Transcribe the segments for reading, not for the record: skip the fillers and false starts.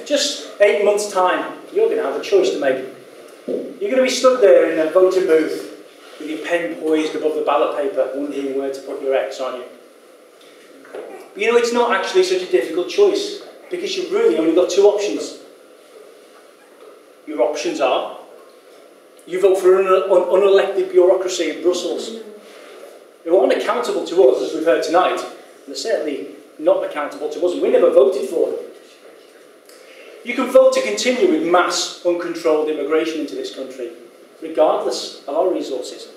just 8 months' time, you're going to have a choice to make. You're going to be stood there in a voting booth with your pen poised above the ballot paper, wondering where to put your X, aren't you? But you know, it's not actually such a difficult choice, because you've really only got two options. Your options are, you vote for an unelected bureaucracy in Brussels, who aren't accountable to us, as we've heard tonight, and they're certainly not accountable to us, and we never voted for them. You can vote to continue with mass, uncontrolled immigration into this country, regardless of our resources.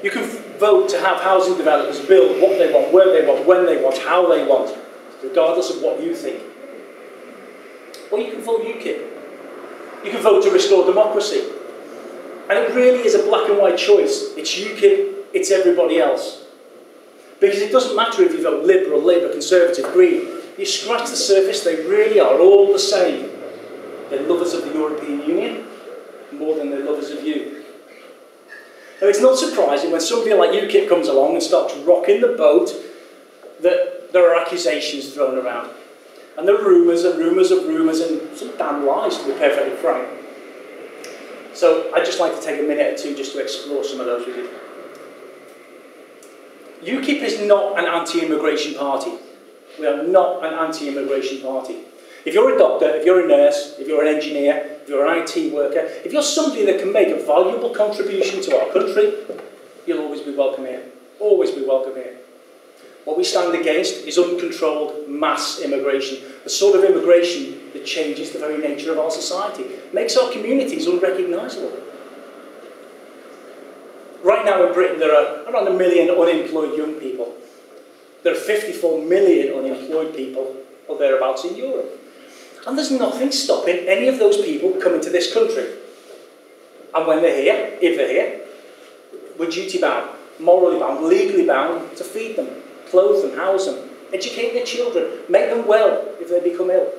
You can vote to have housing developers build what they want, where they want, when they want, how they want, regardless of what you think. Or you can vote UKIP. You can vote to restore democracy. And it really is a black and white choice. It's UKIP, it's everybody else. Because it doesn't matter if you vote Liberal, Labour, Conservative, Green. You scratch the surface, they really are all the same. They're lovers of the European Union more than they're lovers of you. Now, it's not surprising when somebody like UKIP comes along and starts rocking the boat that there are accusations thrown around. And there are rumours and rumours of rumours and some damn lies, to be perfectly frank. So I'd just like to take a minute or two just to explore some of those with you. UKIP is not an anti-immigration party. We are not an anti-immigration party. If you're a doctor, if you're a nurse, if you're an engineer, if you're an IT worker, if you're somebody that can make a valuable contribution to our country, you'll always be welcome here. Always be welcome here. What we stand against is uncontrolled mass immigration, the sort of immigration that changes the very nature of our society, makes our communities unrecognisable. Right now in Britain there are around 1 million unemployed young people. There are 54 million unemployed people or thereabouts in Europe. And there's nothing stopping any of those people coming to this country. And when they're here, if they're here, we're duty bound, morally bound, legally bound to feed them, clothe them, house them, educate their children, make them well if they become ill.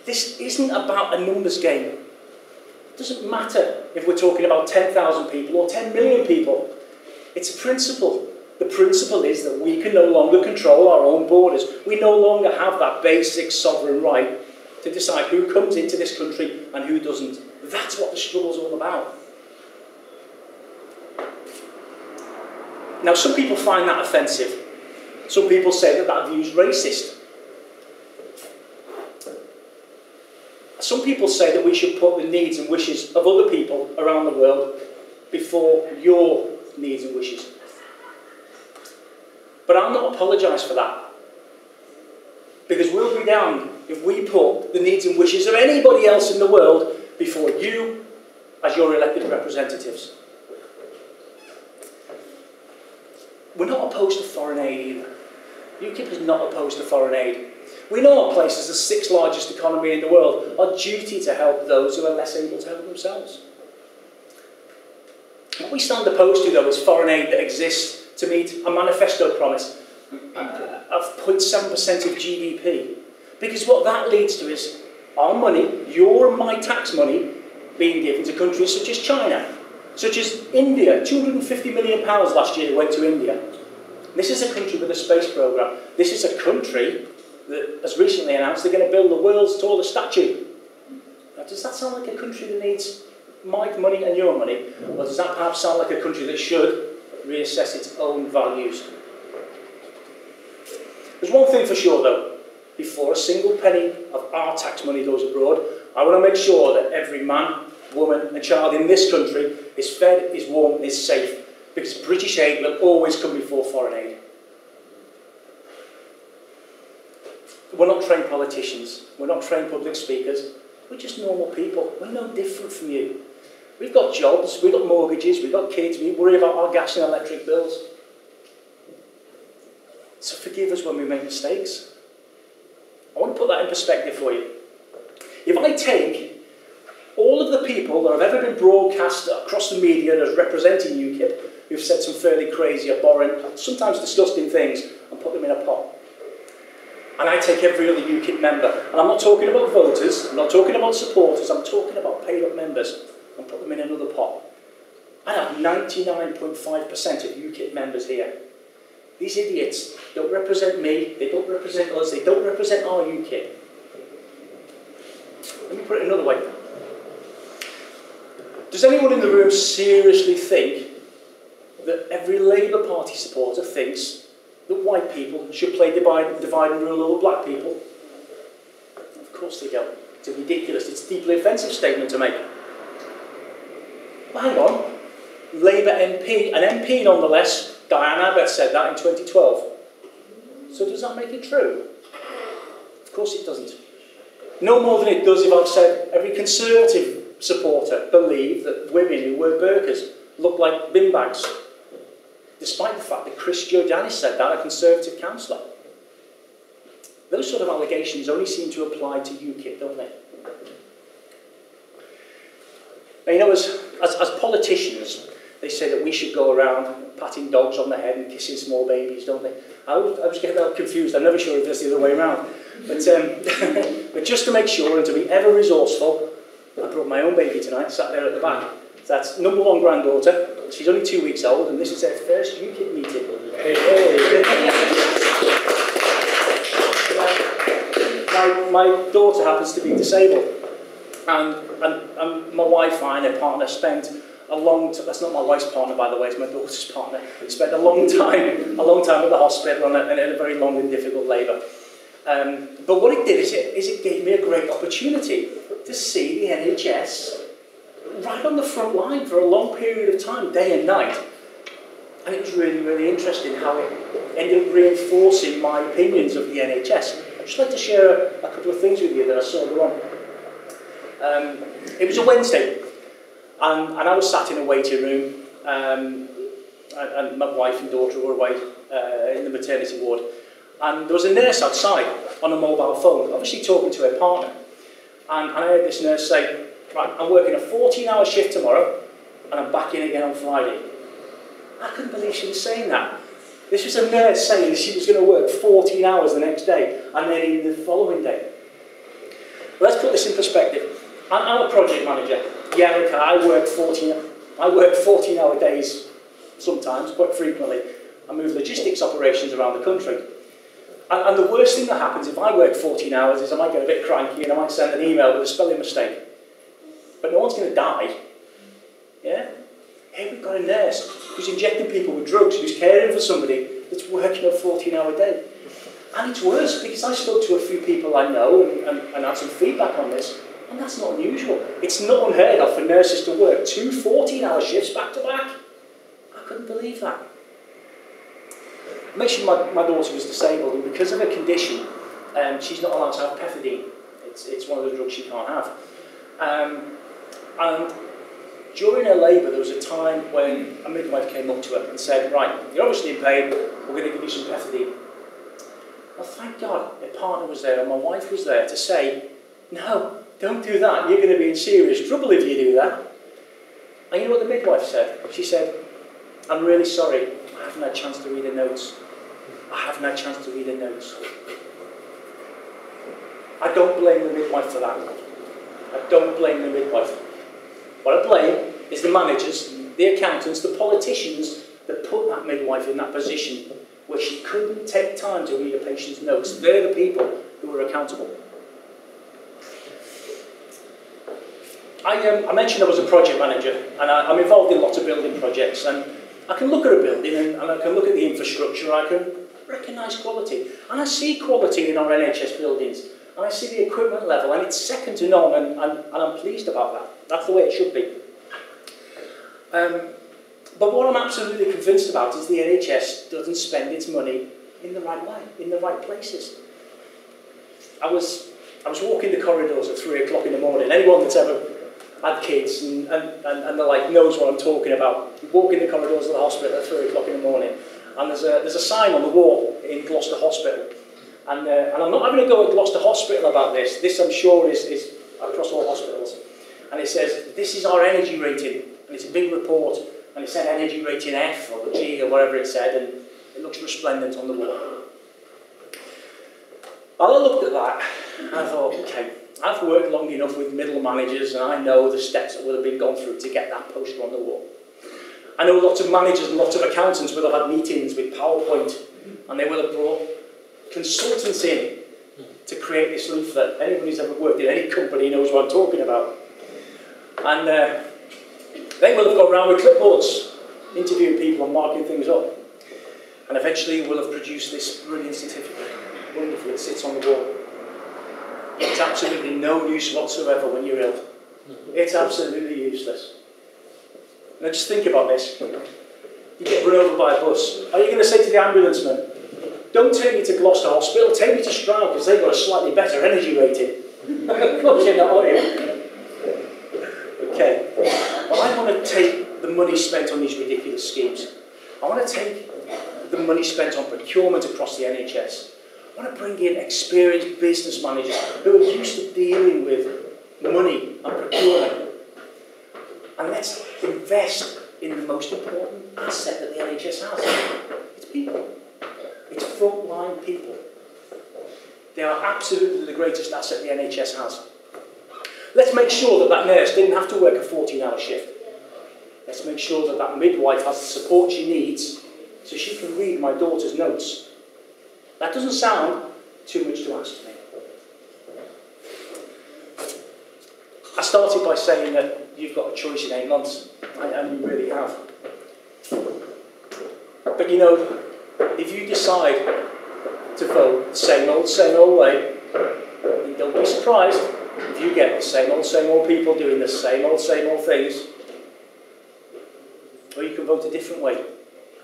This isn't about a numbers game. It doesn't matter if we're talking about 10,000 people or 10 million people. It's a principle. The principle is that we can no longer control our own borders. We no longer have that basic sovereign right to decide who comes into this country and who doesn't. That's what the struggle's all about. Now, some people find that offensive. Some people say that that view's racist. Some people say that we should put the needs and wishes of other people around the world before your needs and wishes. But I'll not apologise for that. Because we'll be damned if we put the needs and wishes of anybody else in the world before you as your elected representatives. We're not opposed to foreign aid either. UKIP is not opposed to foreign aid. We know our place as the 6th largest economy in the world, our duty to help those who are less able to help themselves. What we stand opposed to, though, is foreign aid that exists to meet a manifesto promise of 0.7% of GDP. Because what that leads to is our money, your and my tax money, being given to countries such as China, such as India. £250 million last year went to India. This is a country with a space programme. This is a country that has recently announced they're going to build the world's tallest statue. Now, does that sound like a country that needs my money and your money? Or does that perhaps sound like a country that should reassess its own values? There's one thing for sure, though. Before a single penny of our tax money goes abroad, I want to make sure that every man, woman and child in this country is fed, is warm and is safe. Because British aid will always come before foreign aid. We're not trained politicians. We're not trained public speakers. We're just normal people. We're no different from you. We've got jobs, we've got mortgages, we've got kids, we worry about our gas and electric bills. So forgive us when we make mistakes. I want to put that in perspective for you. If I take all of the people that have ever been broadcast across the media as representing UKIP, who've said some fairly crazy, abhorrent, sometimes disgusting things, and put them in a pot. And I take every other UKIP member, and I'm not talking about voters, I'm not talking about supporters, I'm talking about paid-up members, and put them in another pot. I have 99.5% of UKIP members here. These idiots don't represent me, they don't represent us, they don't represent our UKIP. Let me put it another way. Does anyone in the room seriously think that every Labour Party supporter thinks that white people should play divide and rule over black people? Of course they don't. It's ridiculous. It's a deeply offensive statement to make. But hang on. Labour MP, an MP nonetheless, Diane Abbott said that in 2012. So does that make it true? Of course it doesn't. No more than it does if I've said every Conservative supporter believed that women who wear burqas look like bin bags, despite the fact that Chris Giordani said that, a Conservative councillor. Those sort of allegations only seem to apply to UKIP, don't they? Now, you know, as politicians, they say that we should go around patting dogs on the head and kissing small babies, don't they? I was getting a little confused. I'm never sure if it's the other way around. But, but just to make sure and to be ever resourceful, I brought my own baby tonight, sat there at the back. So that's number one granddaughter. She's only 2 weeks old, and this is her first UKIP meeting. My daughter happens to be disabled, and my wife and her partner spent a long time. That's not my wife's partner, by the way. It's my daughter's partner. Spent a long time at the hospital and in a very long and difficult labour. But what it did is it gave me a great opportunity to see the NHS right on the front line for a long period of time, day and night. And it was really, really interesting how it ended up reinforcing my opinions of the NHS. I'd just like to share a couple of things with you that I saw go on. It was a Wednesday, and I was sat in a waiting room, and my wife and daughter were away in the maternity ward. And there was a nurse outside on a mobile phone, obviously talking to her partner. And I heard this nurse say, right, I'm working a 14-hour shift tomorrow, and I'm back in again on Friday. I couldn't believe she was saying that. This was a nurse saying she was going to work 14 hours the next day, and then in the following day. Let's put this in perspective. I'm a project manager. Yeah, okay, I work 14-hour days sometimes, quite frequently. I move logistics operations around the country. And the worst thing that happens if I work 14 hours is I might get a bit cranky and I might send an email with a spelling mistake. But no one's going to die. Yeah? Here we've got a nurse who's injecting people with drugs, who's caring for somebody that's working a 14-hour day. And it's worse because I spoke to a few people I know and had some feedback on this, and that's not unusual. It's not unheard of for nurses to work 2 14-hour shifts back to back. I couldn't believe that. I mentioned my daughter was disabled, and because of her condition, she's not allowed to have pethidine. It's one of the drugs she can't have. And during her labour, there was a time when a midwife came up to her and said, right, you're obviously in pain, we're going to give you some pethidine. Well, thank God, her partner was there and my wife was there to say, no, don't do that, you're going to be in serious trouble if you do that. And you know what the midwife said? She said, I'm really sorry, I haven't had a chance to read her notes. I haven't had a chance to read her notes. I don't blame the midwife for that. I don't blame the midwife. What I blame is the managers, the accountants, the politicians that put that midwife in that position where she couldn't take time to read a patient's notes. They're the people who are accountable. I mentioned I was a project manager, and I'm involved in lots of building projects, and I can look at a building and I can look at the infrastructure, I can recognise quality. And I see quality in our NHS buildings, and I see the equipment level, and it's second to none, and I'm pleased about that. That's the way it should be. But what I'm absolutely convinced about is the NHS doesn't spend its money in the right way, in the right places. I was walking the corridors at 3 o'clock in the morning. Anyone that's ever had kids and the like knows what I'm talking about. Walking the corridors of the hospital at 3 o'clock in the morning, and there's a sign on the wall in Gloucester Hospital. And I'm not having a go at Gloucester Hospital about this. This, I'm sure, is across all hospitals. And it says, this is our energy rating. And it's a big report. And it said energy rating F or G or whatever it said. And it looks resplendent on the wall. Well, I looked at that and I thought, okay, I've worked long enough with middle managers and I know the steps that would have been gone through to get that poster on the wall. I know lots of managers and lots of accountants will have had meetings with PowerPoint And they will have brought consultants in to create this leaflet. Anyone who's ever worked in any company knows what I'm talking about. And they will have gone around with clipboards, interviewing people and marking things up. And eventually will have produced this brilliant certificate. Wonderful, it sits on the wall. It's absolutely no use whatsoever when you're ill. It's absolutely useless. Now just think about this. You get run over by a bus. Are you going to say to the ambulance man, don't take me to Gloucester Hospital, take me to Stroud because they've got a slightly better energy rating? Of course you're not, are you? Okay. Well, I want to take the money spent on these ridiculous schemes. I want to take the money spent on procurement across the NHS. I want to bring in experienced business managers who are used to dealing with money and procurement. And let's invest in the most important asset that the NHS has. It's people. It's frontline people. They are absolutely the greatest asset the NHS has. Let's make sure that that nurse didn't have to work a 14-hour shift. Let's make sure that that midwife has the support she needs so she can read my daughter's notes. That doesn't sound too much to ask to me. I started by saying that you've got a choice in 8 months, and you really have. But you know, if you decide to vote the same old way, then don't be surprised if you get the same old people doing the same old things. Or you can vote a different way.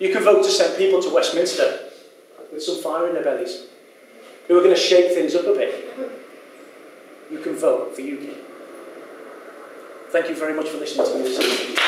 You can vote to send people to Westminster with some fire in their bellies, who are going to shake things up a bit. You can vote for UKIP. Thank you very much for listening to me this evening.